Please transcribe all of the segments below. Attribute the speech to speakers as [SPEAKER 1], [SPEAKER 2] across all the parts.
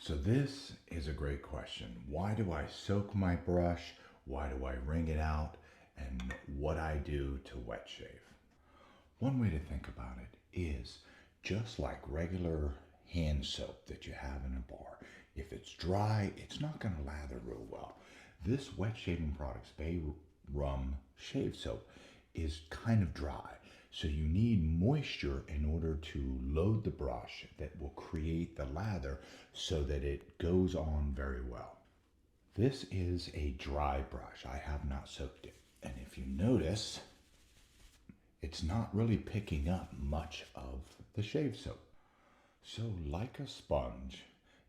[SPEAKER 1] So this is a great question. Why do I soak my brush? Why do I wring it out? And what I do to wet shave. One way to think about it is just like regular hand soap that you have in a bar. If it's dry, it's not going to lather real well. This wet shaving products, Bay Rum Shave Soap, is kind of dry. So you need moisture in order to load the brush that will create the lather so that it goes on very well. This is a dry brush. I have not soaked it. And if you notice, it's not really picking up much of the shave soap. So like a sponge,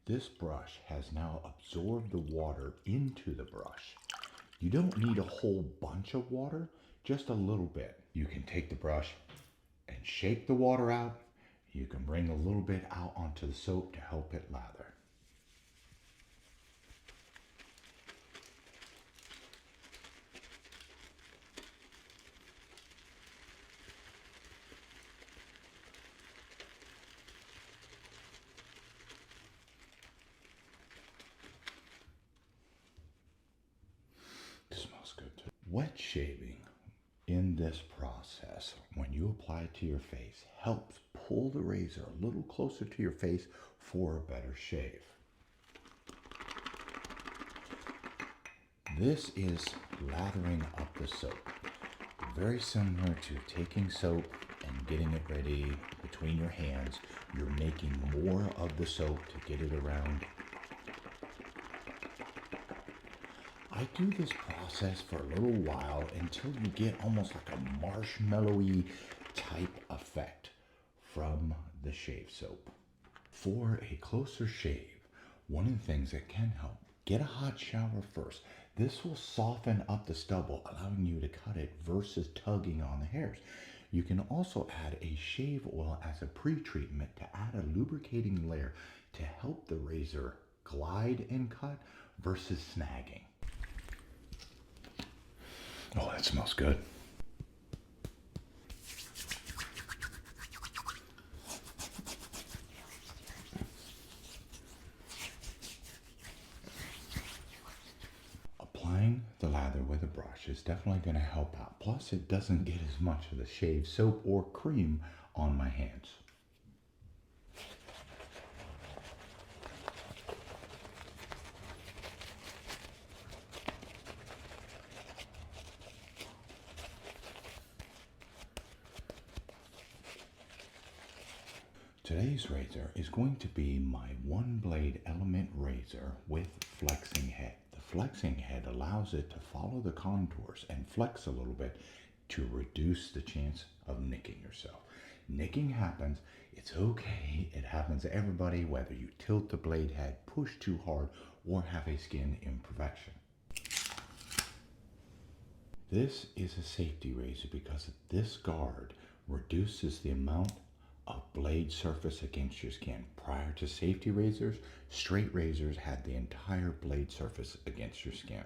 [SPEAKER 1] this brush has now absorbed the water into the brush. You don't need a whole bunch of water, just a little bit. You can take the brush and shake the water out. You can bring a little bit out onto the soap to help it lather. It smells good too. Wet shaving in this process, when you apply it to your face, helps pull the razor a little closer to your face for a better shave. This is lathering up the soap. Very similar to taking soap and getting it ready between your hands. You're making more of the soap to get it around. I do this process for a little while until you get almost like a marshmallowy type effect from the shave soap. For a closer shave, one of the things that can help, get a hot shower first. This will soften up the stubble, allowing you to cut it versus tugging on the hairs. You can also add a shave oil as a pre-treatment to add a lubricating layer to help the razor glide and cut versus snagging. Oh, that smells good. Applying the lather with a brush is definitely going to help out. Plus, it doesn't get as much of the shave soap or cream on my hands. Today's razor is going to be my one blade element razor with flexing head. The flexing head allows it to follow the contours and flex a little bit to reduce the chance of nicking yourself. Nicking happens, it's okay, it happens to everybody, whether you tilt the blade head, push too hard, or have a skin imperfection. This is a safety razor because this guard reduces the amount of blade surface against your skin. Prior to safety razors, straight razors had the entire blade surface against your skin.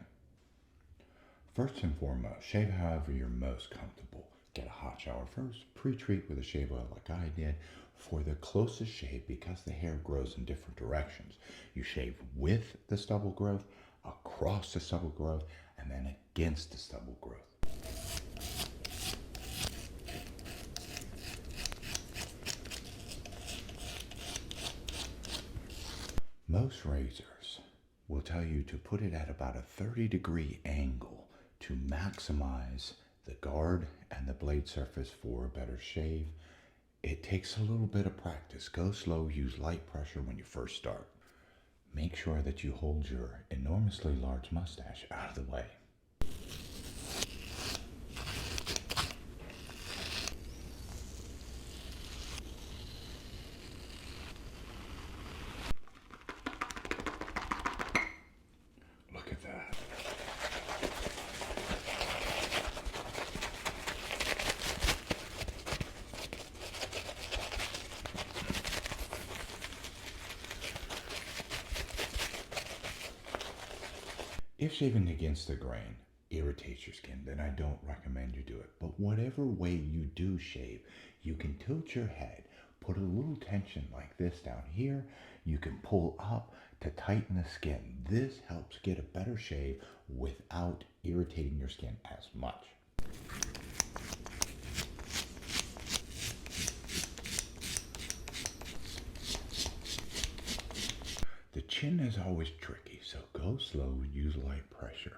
[SPEAKER 1] First and foremost, shave however you're most comfortable. Get a hot shower first, pre-treat with a shave oil like I did. For the closest shave, because the hair grows in different directions, you shave with the stubble growth, across the stubble growth, and then against the stubble growth. Most razors will tell you to put it at about a 30-degree angle to maximize the guard and the blade surface for a better shave. It takes a little bit of practice. Go slow, use light pressure when you first start. Make sure that you hold your enormously large mustache out of the way. Look at that. If shaving against the grain irritates your skin, then I don't recommend you do it. But whatever way you do shave, you can tilt your head, put a little tension like this down here. You can pull up to tighten the skin. This helps get a better shave without irritating your skin as much. The chin is always tricky, so go slow, use light pressure.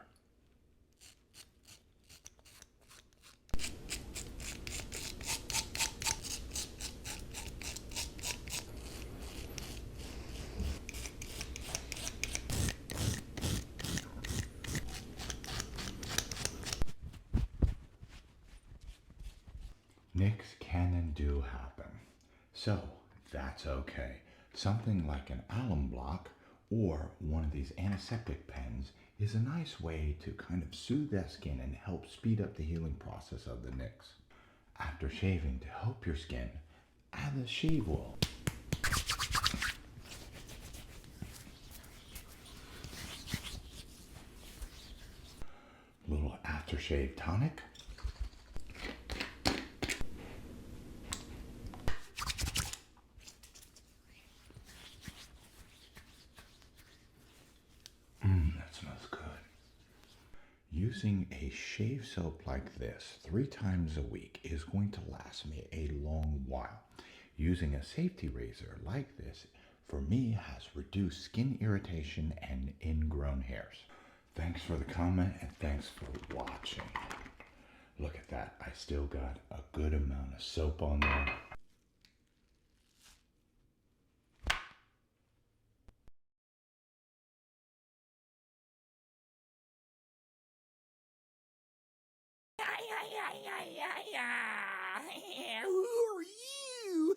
[SPEAKER 1] Nicks can and do happen. So that's okay. Something like an alum block or one of these antiseptic pens is a nice way to kind of soothe that skin and help speed up the healing process of the nicks. After shaving, to help your skin, add the shave oil. Little aftershave tonic. That smells good. Using a shave soap like this 3 times a week is going to last me a long while. Using a safety razor like this, for me, has reduced skin irritation and ingrown hairs. Thanks for the comment and thanks for watching. Look at that, I still got a good amount of soap on there.
[SPEAKER 2] Who are you?